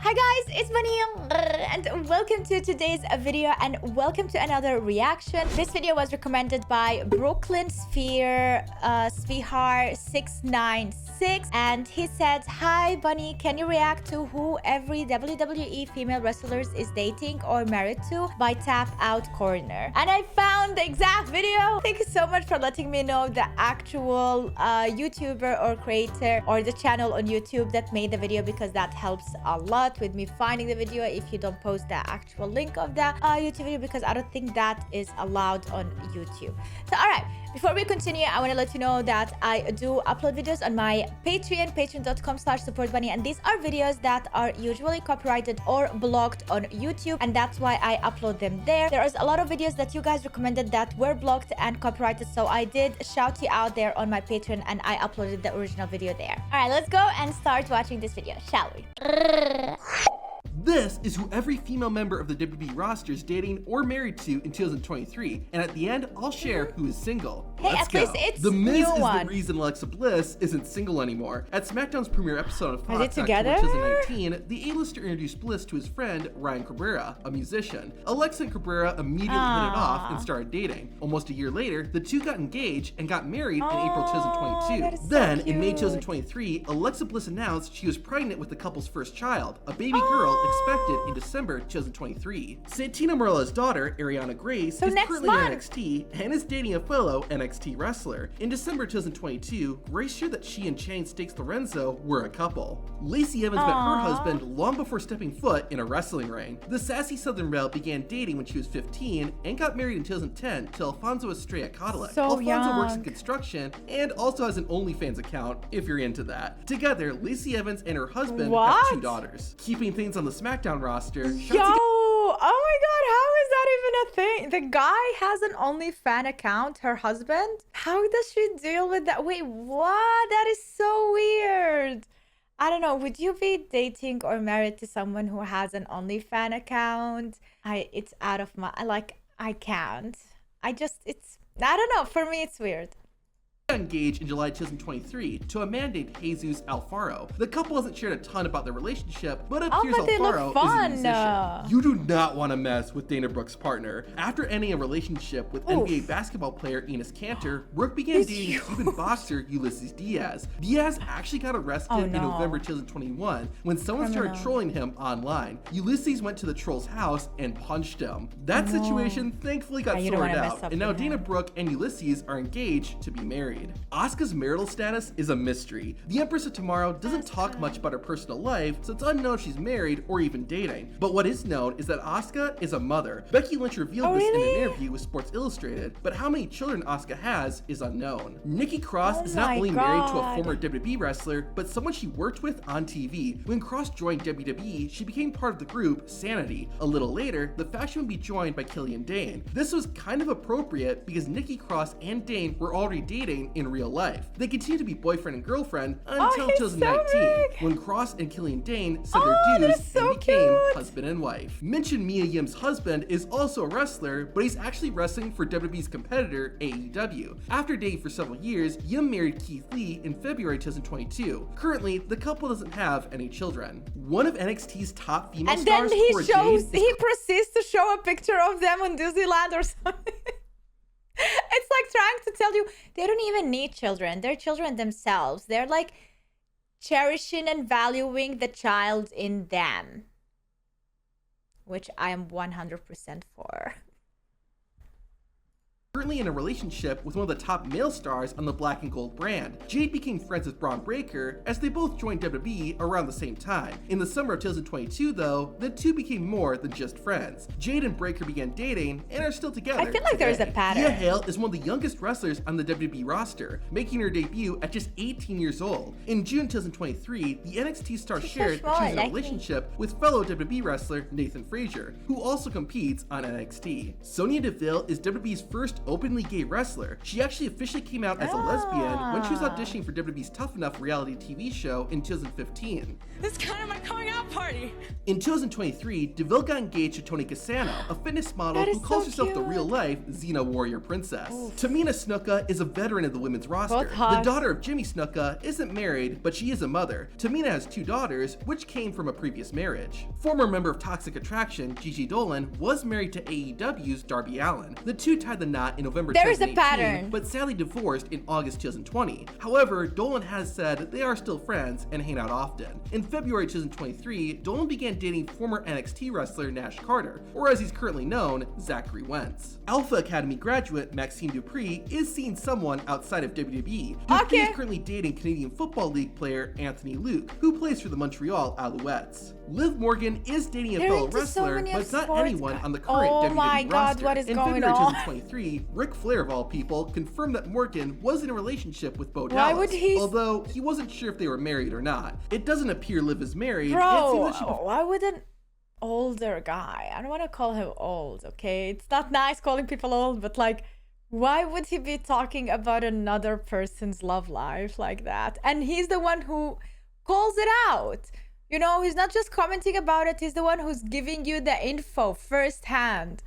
Hi guys, it's Bunny and welcome to today's video and welcome to another reaction. This video was recommended by Brooklyn Sweetheart 696 and he said, "Hi Bunny, can you react to who every WWE female wrestlers is dating or married to by Tap Out Corner?" And I found the exact video. Thank you so much for letting me know the actual YouTuber or creator or the channel on YouTube that made the video, because that helps a lot with me finding the video if you don't post the actual link of the YouTube video, because I don't think that is allowed on YouTube. So all right, before we continue, I want to let you know that I do upload videos on my Patreon, patreon.com/supportbunny, and these are videos that are usually copyrighted or blocked on YouTube, and that's why I upload them there. There is a lot of videos that you guys recommended that were blocked and copyrighted, so I did shout you out there on my Patreon and I uploaded the original video there. All right, let's go and start watching this video, shall we? This is who every female member of the WWE roster is dating or married to in 2023, and at the end, I'll share who is single. Hey, Let's at go. least it's The Miz new is one. the reason Alexa Bliss isn't single anymore. At SmackDown's premiere episode of Are they Fox in together? October 2019, the A-lister introduced Bliss to his friend Ryan Cabrera, a musician. Alexa and Cabrera immediately hit it off and started dating. Almost a year later, the two got engaged and got married in April that 2022. is so Then, in May cute. 2023, Alexa Bliss announced she was pregnant with the couple's first child, a baby girl expected in December 2023. Santina Marella's daughter, Ariana Grace, So is next currently month. in NXT and is dating a fellow NXT wrestler. In December 2022, Grace shared that she and Shane Stakes Lorenzo were a couple. Lacey Evans met her husband long before stepping foot in a wrestling ring. The sassy Southern Belle began dating when she was 15 and got married in 2010 to Alfonso Estrella Cadillac. So Alfonso works in young. construction and also has an OnlyFans account if you're into that. Together, Lacey Evans and her husband have What? 2 daughters. Keeping things on the SmackDown roster, Yo, oh my god, how is that even a thing? The guy has an OnlyFans account, her husband? How does she deal with that? Wait, what? That is so weird. I don't know, would you be dating or married to someone who has an OnlyFans account? It's out of my, I can't. I don't know, for me it's weird. Engaged in July 2023 to a man named Jesus Alfaro. The couple hasn't shared a ton about their relationship, but it appears but they look Alfaro is a fun. musician. You do not want to mess with Dana Brooke's partner. After ending a relationship with NBA basketball player Enes Kanter, Brooke began dating Cuban boxer Ulysses Diaz. Diaz actually got arrested in November 2021 when someone started trolling him online. Ulysses went to the troll's house and punched him. That situation thankfully got You don't sorted wanna mess out, up and now with him. Dana Brooke and Ulysses are engaged to be married. Asuka's marital status is a mystery. The Empress of Tomorrow doesn't talk much about her personal life, so it's unknown if she's married or even dating. But what is known is that Asuka is a mother. Becky Lynch revealed this in an interview with Sports Illustrated, but how many children Asuka has is unknown. Nikki Cross is not only married to a former WWE wrestler, but someone she worked with on TV. When Cross joined WWE, she became part of the group Sanity. A little later, the faction would be joined by Killian Dane. This was kind of appropriate because Nikki Cross and Dane were already dating in real life. They continued to be boyfriend and girlfriend until 2019, when Cross and Killian Dane said their dues and became husband and wife. Mention Mia Yim's husband is also a wrestler, but he's actually wrestling for WWE's competitor AEW. After dating for several years, Yim married Keith Lee in February 2022. Currently, the couple doesn't have any children. One of NXT's top female And then stars, he proceeds to show a picture of them on Disneyland or something. It's like trying to tell you they don't even need children. They're children themselves. They're like cherishing and valuing the child in them, which I am 100% for. Currently in a relationship with one of the top male stars on the Black and Gold brand. Jade became friends with Braun Breaker as they both joined WWE around the same time. In the summer of 2022 though, the two became more than just friends. Jade and Breaker began dating and are still together. I feel like there's a pattern. Rhea Hale is one of the youngest wrestlers on the WWE roster, making her debut at just 18 years old. In June 2023, the NXT star shared that she was in a relationship with fellow WWE wrestler Nathan Frazier, who also competes on NXT. Sonya Deville is WWE's first openly gay wrestler. She actually officially came out as a lesbian when she was auditioning for WWE's Tough Enough reality TV show in 2015. It's kind of my coming out party. In 2023, DeVille got engaged to Toni Cassano, a fitness model That who is calls so herself the cute. real-life Xena Warrior Princess. Oof. Tamina Snuka is a veteran of the women's roster. Both hot. The daughter of Jimmy Snuka isn't married, but she is a mother. Tamina has 2 daughters, which came from a previous marriage. Former member of Toxic Attraction, Gigi Dolan, was married to AEW's Darby Allin. The two tied the knot in November There is a 2018, pattern. but sadly divorced in August 2020. However, Dolan has said they are still friends and hang out often. In February 2023, Dolan began dating former NXT wrestler Nash Carter, or as he's currently known, Zachary Wentz. Alpha Academy graduate Maxime Dupree is seeing someone outside of WWE. Dupree is currently dating Canadian Football League player Anthony Luke, who plays for the Montreal Alouettes. Liv Morgan is dating a They're fellow into so wrestler, many but it's not sports anyone guys. on the current Oh WWE my God, roster. what is In going February on? 2023, Ric Flair of all people confirmed that Morgan was in a relationship with Bo Why Dallas, would he- although he wasn't sure if they were married or not. It doesn't appear Liv is married. It Bro, seems that she why would an older guy? I don't want to call him old, okay? It's not nice calling people old, but like, why would he be talking about another person's love life like that? And he's the one who calls it out. You know, he's not just commenting about it, he's the one who's giving you the info firsthand.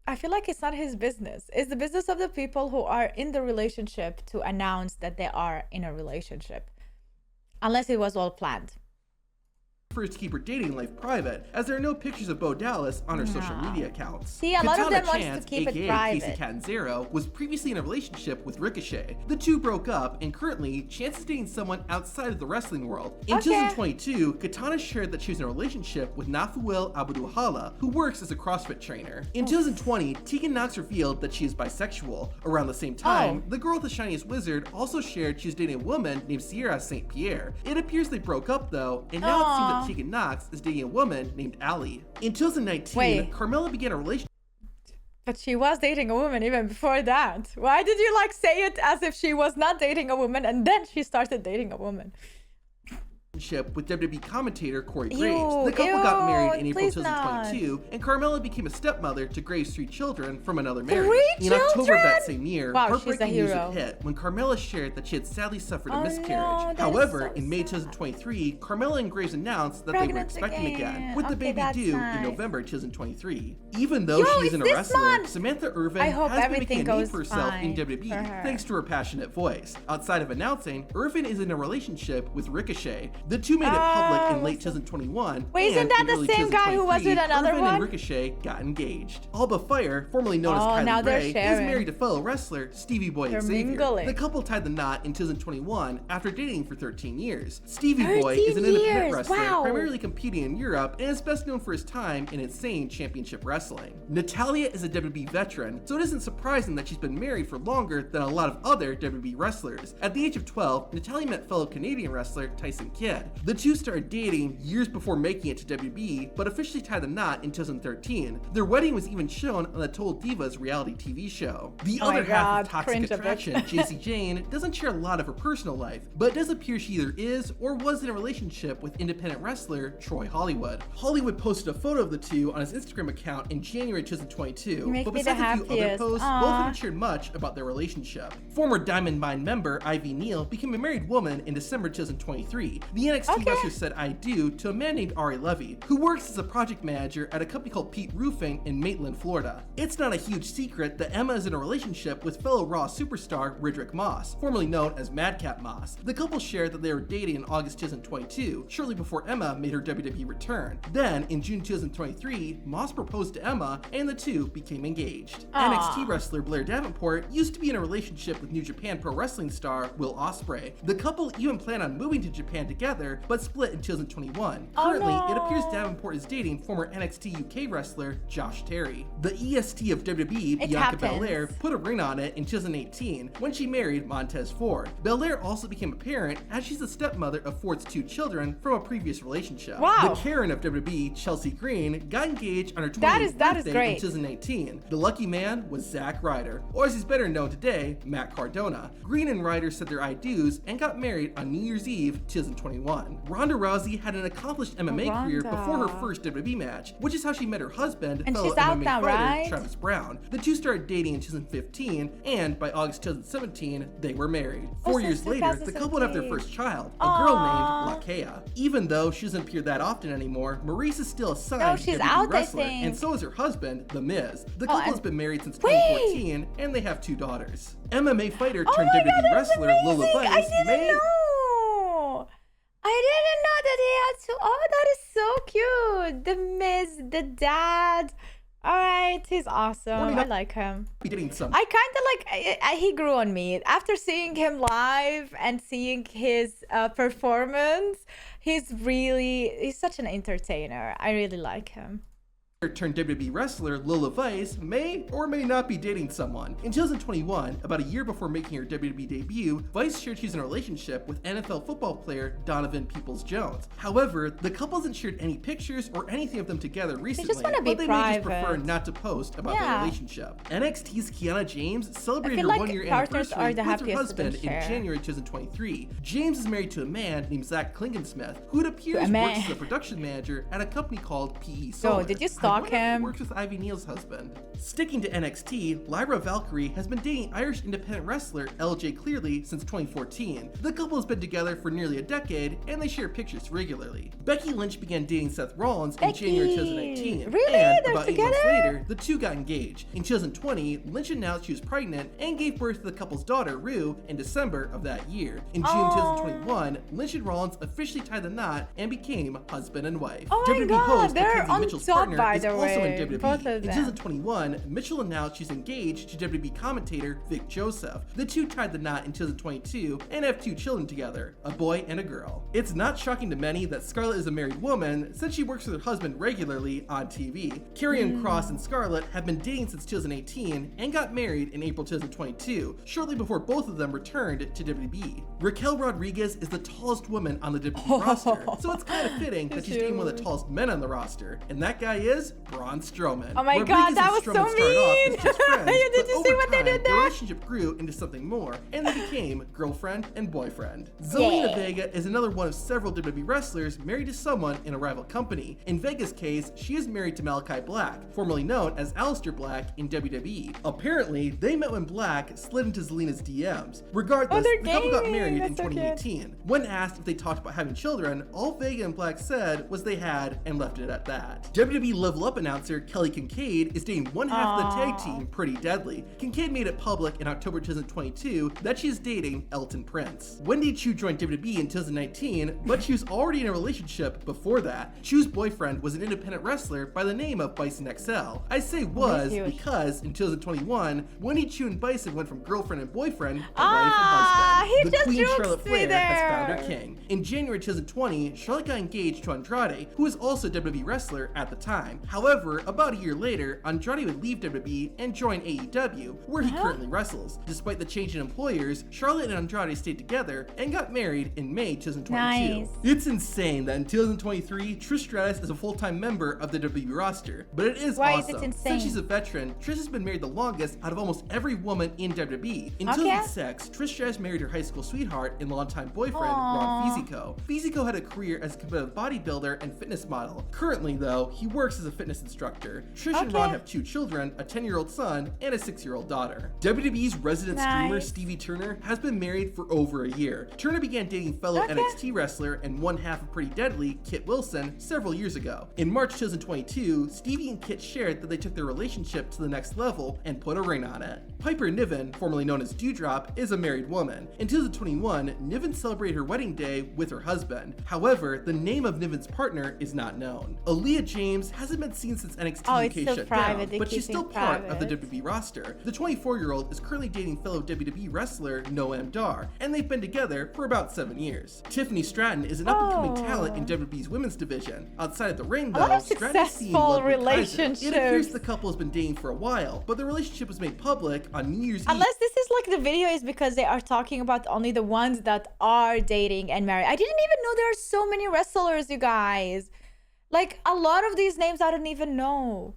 I feel like it's not his business. It's the business of the people who are in the relationship to announce that they are in a relationship. Unless it was all planned. prefers to keep her dating life private, as there are no pictures of Bo Dallas on her social media accounts. See, a lot of Katana them wants Chance, to keep it aka private. Casey Catanzaro, was previously in a relationship with Ricochet. The two broke up, and currently, Chance is dating someone outside of the wrestling world. In 2022, Katana shared that she was in a relationship with Nafuel Abdulhala, who works as a CrossFit trainer. In 2020, Tegan Knox revealed that she is bisexual. Around the same time, the girl with the shiniest wizard also shared she was dating a woman named Sierra St. Pierre. It appears they broke up though, and now it seems that Tegan Knox is dating a woman named Allie. In 2019, Carmella began a relationship. But she was dating a woman even before that. Why did you like say it as if she was not dating a woman and then she started dating a woman? With WWE commentator Corey Graves. The couple got married in April please 2022, and Carmella became a stepmother to Graves' 3 children from another marriage. 3 In October of children? that same year, Wow, she's a heartbreaking news hero. hit when Carmella shared that she had sadly suffered a miscarriage. no, that is However, so in May sad. 2023, Carmella and Graves announced that they were Pregnant expecting again, with the Okay, baby that's due in nice. November 2023. Even though Yo, she it's isn't a this wrestler, month! Samantha Irvin I hope has been everything making a name goes for herself in fine WWE for her. thanks to her passionate voice. Outside of announcing, Irvin is in a relationship with Ricochet. The two made it public in late 2021. Wait, isn't and that in the early same guy who was with 2023, another Irvin one? and Ricochet got engaged. Alba Fire, formerly known as now Kylie they're Ray, is sharing. married to fellow wrestler Stevie Boy They're Xavier. mingling. The couple tied the knot in 2021 after dating for 13 years. Stevie 13 Boy is an independent years, wrestler, wow. primarily competing in Europe, and is best known for his time in Insane Championship Wrestling. Natalya is a WWE veteran, so it isn't surprising that she's been married for longer than a lot of other WWE wrestlers. At the age of 12, Natalya met fellow Canadian wrestler Tyson Kidd. The two started dating years before making it to WWE, but officially tied the knot in 2013. Their wedding was even shown on the Total Divas reality TV show. The Oh my other half God, of Toxic cringe a bit. Attraction, JC Jane, doesn't share a lot of her personal life, but it does appear she either is or was in a relationship with independent wrestler Troy Hollywood. Hollywood posted a photo of the two on his Instagram account in January 2022, You make but me the besides a few other happiest. posts, Aw. both haven't shared much about their relationship. Former Diamond Mine member Ivy Neal became a married woman in December 2023. The NXT wrestler said "I do" to a man named Ari Levy, who works as a project manager at a company called Pete Roofing in Maitland, Florida. It's not a huge secret that Emma is in a relationship with fellow Raw superstar Ridrick Moss, formerly known as Madcap Moss. The couple shared that they were dating in August 2022, shortly before Emma made her WWE return. Then, in June 2023, Moss proposed to Emma, and the two became engaged. NXT wrestler Blair Davenport used to be in a relationship with New Japan Pro Wrestling star Will Ospreay. The couple even planned on moving to Japan together, but split in 2021. Currently, it appears Davenport is dating former NXT UK wrestler Josh Terry. The EST of WWE, Bianca happens. Belair, put a ring on it in 2018 when she married Montez Ford. Belair also became a parent, as she's the stepmother of Ford's 2 children from a previous relationship. Wow. The Karen of WWE, Chelsea Green, got engaged on her 28th That is birthday great. in 2018. The lucky man was Zack Ryder, or as he's better known today, Matt Cardona. Green and Ryder said their I do's and got married on New Year's Eve 2021. 2021. Ronda Rousey had an accomplished MMA career before her first WWE match, which is how she met her husband, and fellow she's out MMA now, fighter right? Travis Brown. The two started dating in 2015, and by August 2017, they were married. 4 years later, the couple would have their first child, a girl named Lakea. Even though she doesn't appear that often anymore, Maurice is still a signed WWE wrestler, and so is her husband, The Miz. The couple has been married since 2014, and they have 2 daughters. MMA fighter turned WWE wrestler Lola I didn't know. I didn't know that he had 2. Oh, that is so cute. The Miz, the dad. All right, he's awesome. I like him. I kind of like, he grew on me. After seeing him live and seeing his performance, he's such an entertainer. I really like him. Turned WWE wrestler Lola Vice may or may not be dating someone. In 2021, about a year before making her WWE debut, Vice shared she's in a relationship with NFL football player Donovan Peoples-Jones. However, the couple hasn't shared any pictures or anything of them together recently, but they may just prefer not to post about their relationship. NXT's Kiana James celebrated her 1-year anniversary with her husband in January 2023. James is married to a man named Zach Klingensmith, who it appears works as a production manager at a company called PE Solar. Did you stalk him? Works with Ivy Neal's husband. Sticking to NXT, Lyra Valkyrie has been dating Irish independent wrestler LJ Clearly since 2014. The couple has been together for nearly a decade, and they share pictures regularly. Becky Lynch began dating Seth Rollins in January 2019. Really? And They're about together? 8 months later, the two got engaged. In 2020, Lynch announced she was pregnant and gave birth to the couple's daughter, Rue, in December of that year. In June 2021, Lynch and Rollins officially tied the knot and became husband and wife. Oh my God, host they're Mackenzie on Mitchell's top, partner by is the also way. in WWE. Both of In them. 2021, Mitchell announced she's engaged to WWE commentator Vic Joseph. The two tied the knot in 2022 and have 2 children together, a boy and a girl. It's not shocking to many that Scarlett is a married woman since she works with her husband regularly on TV. Karrion Kross and Scarlett have been dating since 2018 and got married in April 2022, shortly before both of them returned to WWE. Raquel Rodriguez is the tallest woman on the WWE roster, so it's kind of fitting that she's dating one of the tallest men on the roster, and that guy is Braun Strowman. Oh my God, that was so mean! Did you see what they did there? The relationship grew into something more, and they became girlfriend and boyfriend. Zelina Vega is another one of several WWE wrestlers married to someone in a rival company. In Vega's case, she is married to Malachi Black, formerly known as Aleister Black in WWE. Apparently, they met when Black slid into Zelina's DMs. Regardless, the couple got married in 2018. When asked if they talked about having children, all Vega and Black said was they had and left it at that. WWE Level Up announcer Kelly Kincaid is dating one half of the tag team Pretty Deadly. Kincaid made it public in October 2022 that she is dating Elton Prince. Wendy Chu joined WWE in 2019, but she was already in a relationship before that. Chu's boyfriend was an independent wrestler by the name of Bison XL. I say was because in 2021, Wendy Chu and Bison went from girlfriend and boyfriend to wife and husband. The Queen Charlotte Flair has found her king. In January 2020, Charlotte got engaged to Andrade, who was also a WWE wrestler at the time. However, about a year later, Andrade would leave WWE and join AEW, where he currently wrestles. Despite the change in employers, Charlotte and Andrade stayed together and got married in May 2022. Nice. It's insane that in 2023, Trish Stratus is a full-time member of the WWE roster, but it is Why awesome. is it insane? Since she's a veteran, Trish has been married the longest out of almost every woman in WWE. In 2006, Trish Stratus married her high school sweetheart and longtime boyfriend, Ron Fisico. Fisico had a career as a competitive bodybuilder and fitness model. Currently, though, he works as a fitness instructor. Trish and Ron have 2 children, a 10-year-old son and a 6-year-old daughter. WWE's resident streamer Stevie Turner has been married for over a year. Turner began dating fellow NXT wrestler and one half of Pretty Deadly, Kit Wilson, several years ago. In March 2022, Stevie and Kit shared that they took their relationship to the next level and put a ring on it. Piper Niven, formerly known as Dewdrop, is a married woman. In 2021, Niven celebrated her wedding day with her husband. However, the name of Niven's partner is not known. Aaliyah James hasn't been seen since NXT UK shut down, but she's still part of the WWE roster. The 24-year-old is currently dating fellow WWE wrestler Noam Dar, and they've been together for about 7 years. Tiffany Stratton is an up-and-coming talent in WWE's women's division. Outside of the ring, though, a lot of Stratton's seen successful Ludwig Kaiser. relationships. It appears the couple has been dating for a while, but the relationship was made public on New Year's Eve. Unless this is like the video is because they are talking about only the ones that are dating and married. I didn't even know there are so many wrestlers, you guys. Like, a lot of these names I don't even know.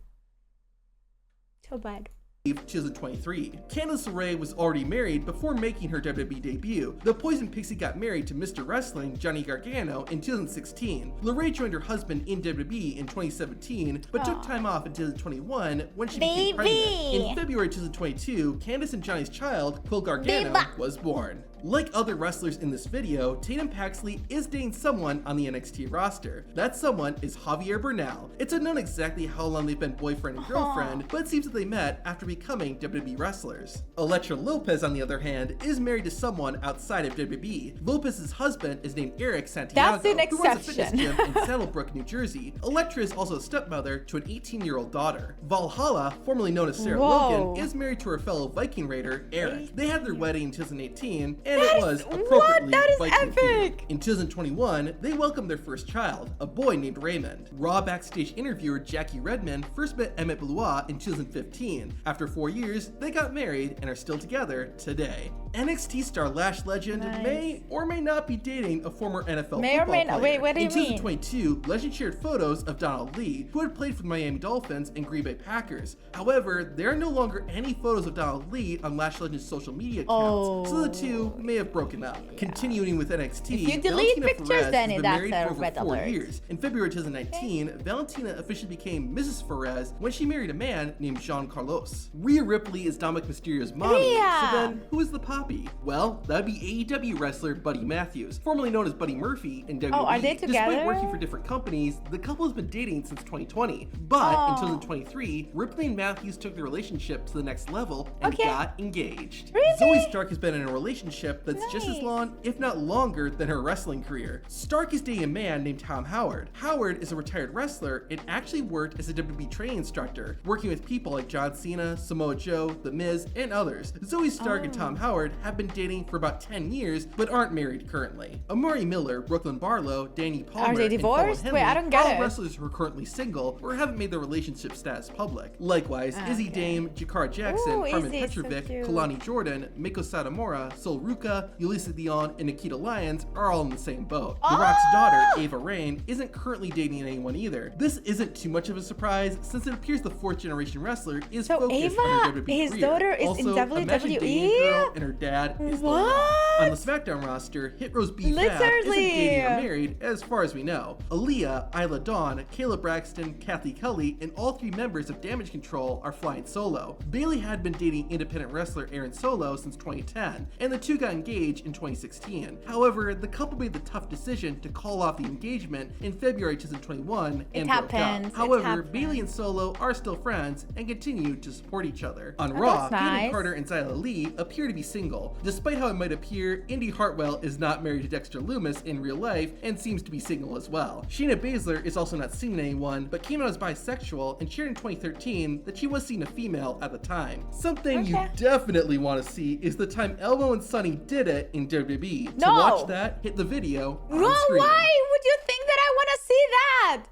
So bad. 2023. Candice LeRae was already married before making her WWE debut. The Poison Pixie got married to Mr. Wrestling, Johnny Gargano, in 2016. LeRae joined her husband in WWE in 2017, but took time off in 2021 when she became pregnant. In February 2022, Candice and Johnny's child, Quill Gargano, was born. Like other wrestlers in this video, Tatum Paxley is dating someone on the NXT roster. That someone is Javier Bernal. It's unknown exactly how long they've been boyfriend and girlfriend, but it seems that they met after becoming WWE wrestlers. Elektra Lopez, on the other hand, is married to someone outside of WWE. Lopez's husband is named Eric Santiago, That's an exception. who runs a fitness gym in Saddlebrook, New Jersey. Elektra is also a stepmother to an 18-year-old daughter. Valhalla, formerly known as Sarah Logan, is married to her fellow Viking raider, Eric. They had their wedding in 2018, and it was appropriately Viking themed. In 2021, they welcomed their first child, a boy named Raymond. Raw backstage interviewer Jackie Redmond first met Emmett Blois in 2015. After 4 years, they got married and are still together today. NXT star Lash legend may or may not be dating a former NFL football player. Wait, what do you mean? In 2022, Legend shared photos of Donald Lee, who had played for the Miami Dolphins and Green Bay Packers. However, there are no longer any photos of Donald Lee on Lash Legend's social media accounts, so the two may have broken up. Continuing with NXT, if you delete Valentina pictures, Perez then has been that's married a for over red 4 alert. years. In February 2019, Valentina officially became Mrs. Perez when she married a man named Jean Carlos. Rhea Ripley is Dominic Mysterio's mommy, so then who is the poppy? Well, that'd be AEW wrestler Buddy Matthews, formerly known as Buddy Murphy in WWE. Oh, are they together? Despite working for different companies, the couple has been dating since 2020. But in 2023, Ripley and Matthews took their relationship to the next level and got engaged. Really? Zoe Stark has been in a relationship that's just as long, if not longer, than her wrestling career. Stark is dating a man named Tom Howard. Howard is a retired wrestler and actually worked as a WWE training instructor, working with people like John Cena, Samoa Joe, The Miz, and others. Zoe Stark and Tom Howard have been dating for about 10 years, but aren't married currently. Amari Miller, Brooklyn Barlow, Danny Palmer, Are they divorced? and Fallon Wait, I Henley don't get are all it. wrestlers who are currently single or haven't made their relationship status public. Likewise, Izzy Dame, Jakara Jackson, Ooh, Carmen Izzy, so Petrovic, cute. Kalani Jordan, Miko Satomura, Sol Ruka, Yulisa Dion, and Nikita Lyons are all in the same boat. The Rock's daughter, Ava Rain, isn't currently dating anyone either. This isn't too much of a surprise since it appears the 4th generation wrestler is focused on her WWE his career. daughter is also, in imagine dating a WWE? girl and her dad is the Rock. On the SmackDown roster, Hit Rose B. Fab isn't dating or married as far as we know. Aaliyah, Isla Dawn, Kayla Braxton, Kathy Kelly, and all 3 members of Damage Control are flying solo. Bayley had been dating independent wrestler Aaron Solo since 2010, and the two got engaged in 2016. However, the couple made the tough decision to call off the engagement in February 2021 and broke up. However, Bayley and Solo are still friends and continue to support each other. On Raw, Brandon Carter and Zyla Lee appear to be single. Despite how it might appear, Indy Hartwell is not married to Dexter Lumis in real life and seems to be single as well. Shayna Baszler is also not seeing anyone, but came out as bisexual and shared in 2013 that she was seeing a female at the time. Something you definitely want to see is the time Elmo and Sunny did it in WWE. To watch that, hit the video on screen. Why would you think that I want to see that?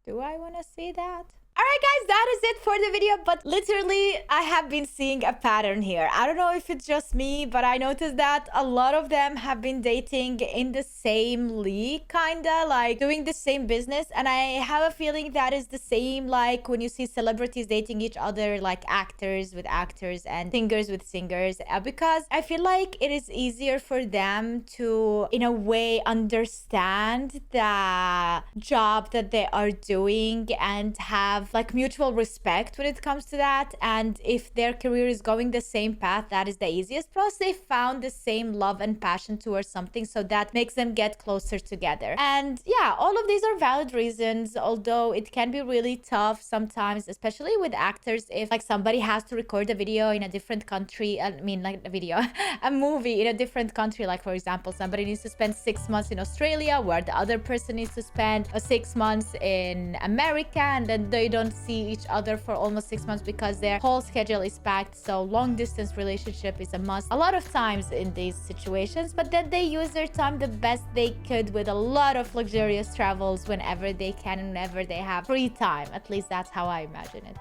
Do I want to see that? Alright guys, that is it for the video, but literally I have been seeing a pattern here. I don't know if it's just me, but I noticed that a lot of them have been dating in the same league, kinda, like doing the same business, and I have a feeling that is the same like when you see celebrities dating each other, like actors with actors and singers with singers, because I feel like it is easier for them to, in a way, understand the job that they are doing and have like mutual respect when it comes to that. And if their career is going the same path, that is the easiest. Plus they found the same love and passion towards something, so that makes them get closer together. And yeah, all of these are valid reasons, although it can be really tough sometimes, especially with actors, if like somebody has to record a video in a different country. I mean, like a video a movie in a different country, like for example somebody needs to spend 6 months in Australia where the other person needs to spend 6 months in America, and then they don't see each other for almost 6 months because their whole schedule is packed. So long distance relationship is a must a lot of times in these situations, but then they use their time the best they could with a lot of luxurious travels whenever they can and whenever they have free time. At least that's how I imagine it.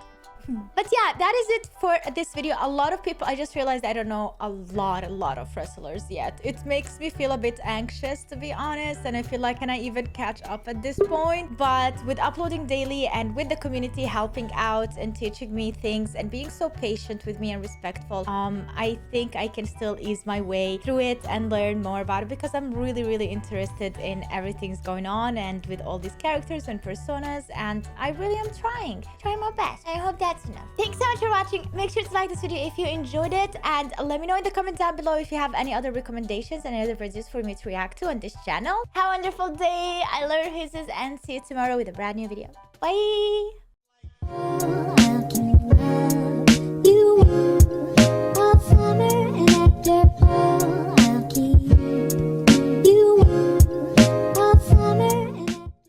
But yeah, that is it for this video. A lot of people, I just realized I don't know a lot of wrestlers yet. It makes me feel a bit anxious, to be honest, and I feel like, can I even catch up at this point? But with uploading daily and with the community helping out and teaching me things and being so patient with me and respectful, I think I can still ease my way through it and learn more about it, because I'm really interested in everything's going on and with all these characters and personas, and I really am trying my best. I hope that's enough. Thanks so much for watching. Make sure to like this video if you enjoyed it, and let me know in the comment down below if you have any other recommendations and any other videos for me to react to on this channel. Have a wonderful day. I love your faces and see you tomorrow with a brand new video. Bye.